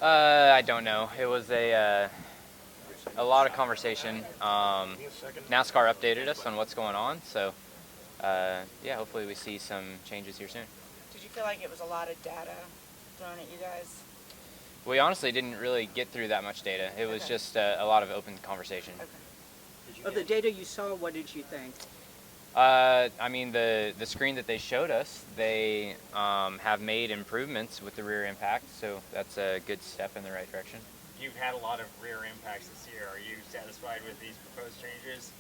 I don't know. It was a lot of conversation. NASCAR updated us on what's going on, so yeah, hopefully we see some changes here soon. Did you feel like it was a lot of data thrown at you guys? We honestly didn't really get through that much data. It was just a lot of open conversation. Okay. Of the data you saw, what did you think? I mean, the screen that they showed us, they have made improvements with the rear impact, so that's a good step in the right direction. You've had a lot of rear impacts this year. Are you satisfied with these proposed changes?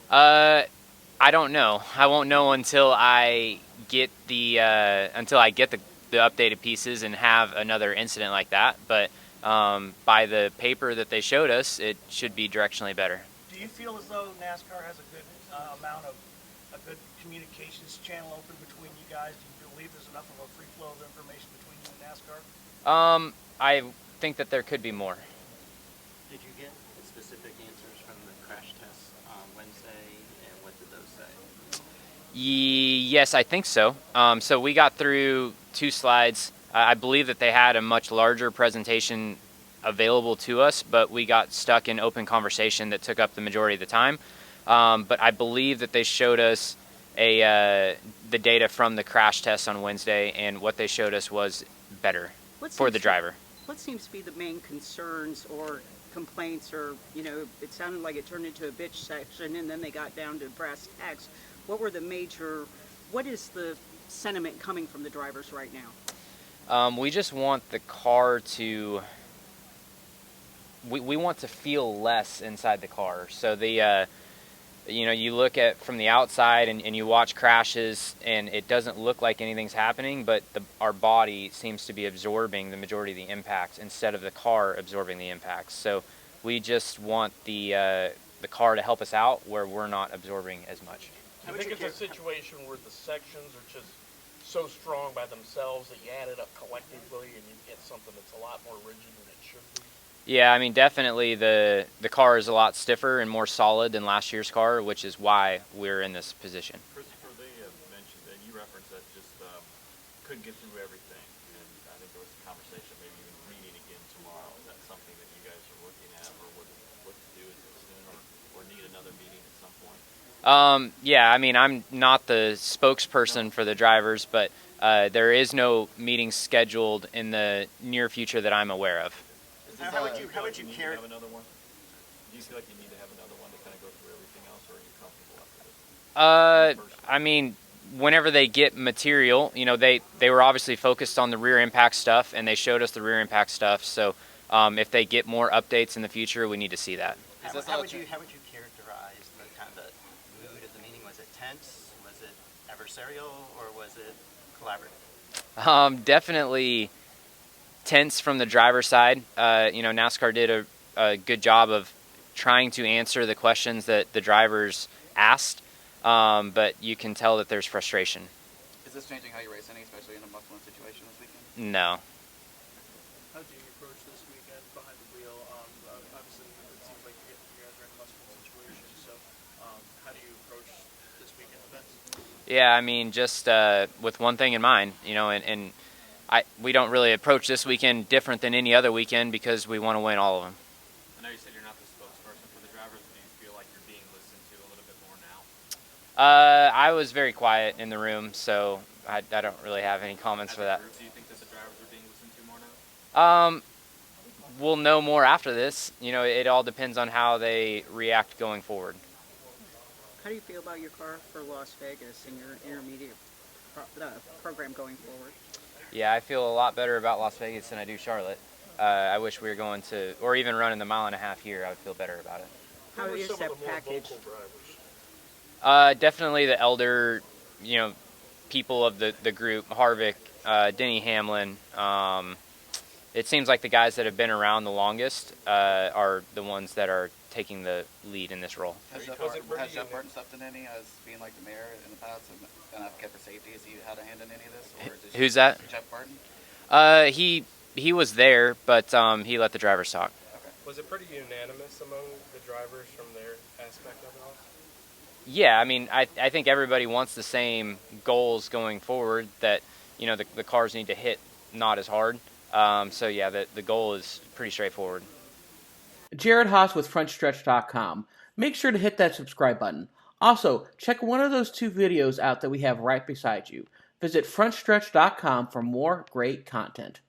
I don't know. I won't know until I get the updated pieces and have another incident like that. But by the paper that they showed us, it should be directionally better. Do you feel as though NASCAR has a good amount of a good communications channel open between you guys? Do you believe there's enough of a free flow of information between you and NASCAR? I think that there could be more. Did you get specific answers from the crash tests on Wednesday, and what did those say? Yes, I think so. So we got through 2 slides. I believe that they had a much larger presentation available to us, but we got stuck in open conversation that took up the majority of the time. But I believe that they showed us the data from the crash test on Wednesday, and what they showed us was better for the driver. What seems to be the main concerns or complaints, or, you know, it sounded like it turned into a bitch section and then they got down to brass tacks. What is the sentiment coming from the drivers right now? We just want the car to, we want to feel less inside the car. So you know, you look at from the outside and you watch crashes and it doesn't look like anything's happening, but our body seems to be absorbing the majority of the impacts instead of the car absorbing the impacts. So we just want the car to help us out where we're not absorbing as much. I think it's a situation where the sections are just so strong by themselves that you add it up collectively and you get something that's a lot more rigid than it should be. Yeah, I mean, definitely the car is a lot stiffer and more solid than last year's car, which is why we're in this position. Christopher, they mentioned, and you referenced that just couldn't get through everything, and I think there was a conversation maybe even meeting again tomorrow. Is that something that you guys are looking at, or what to do? Is it soon, or need another meeting at some point? Yeah, I mean, I'm not the spokesperson for the drivers, but there is no meeting scheduled in the near future that I'm aware of. How would you care? Have another one? Do you feel like you need to have another one to kind of go through everything else, or are you comfortable after this? I mean, whenever they get material, you know, they were obviously focused on the rear impact stuff, and they showed us the rear impact stuff. So if they get more updates in the future, we need to see that. How would you characterize the kind of the mood of the meeting? Was it tense? Was it adversarial, or was it collaborative? Definitely tense from the driver's side. You know, NASCAR did a good job of trying to answer the questions that the drivers asked, but you can tell that there's frustration. Is this changing how you race any, especially in a must-win situation this weekend? No. How do you approach this weekend behind the wheel? Obviously, it seems like you guys are in a must-win situation. So, how do you approach this weekend events? Yeah, I mean, just with one thing in mind, you know, and we don't really approach this weekend different than any other weekend because we want to win all of them. I know you said you're not the spokesperson for the drivers, but do you feel like you're being listened to a little bit more now? I was very quiet in the room, so I don't really have any comments for that. Do you think that the drivers are being listened to more now? We'll know more after this. You know, it all depends on how they react going forward. How do you feel about your car for Las Vegas and your intermediate program going forward? Yeah, I feel a lot better about Las Vegas than I do Charlotte. I wish we were going to, or even running the mile-and-a-half here, I would feel better about it. How is that package? Definitely the elder, you know, people of the group, Harvick, Denny Hamlin. It seems like the guys that have been around the longest are the ones that are taking the lead in this role. Has Jeff Burton stepped in any as being like the mayor in the past and advocate for safety? Has he had a hand in any of this? Or is it Who's that? Jeff Burton? He was there, but he let the drivers talk. Okay. Was it pretty unanimous among the drivers from their aspect of it all? Yeah, I mean, I think everybody wants the same goals going forward, that, you know, the cars need to hit not as hard. So yeah, the goal is pretty straightforward. Jared Haas with Frontstretch.com. Make sure to hit that subscribe button. Also, check one of those 2 videos out that we have right beside you. Visit Frontstretch.com for more great content.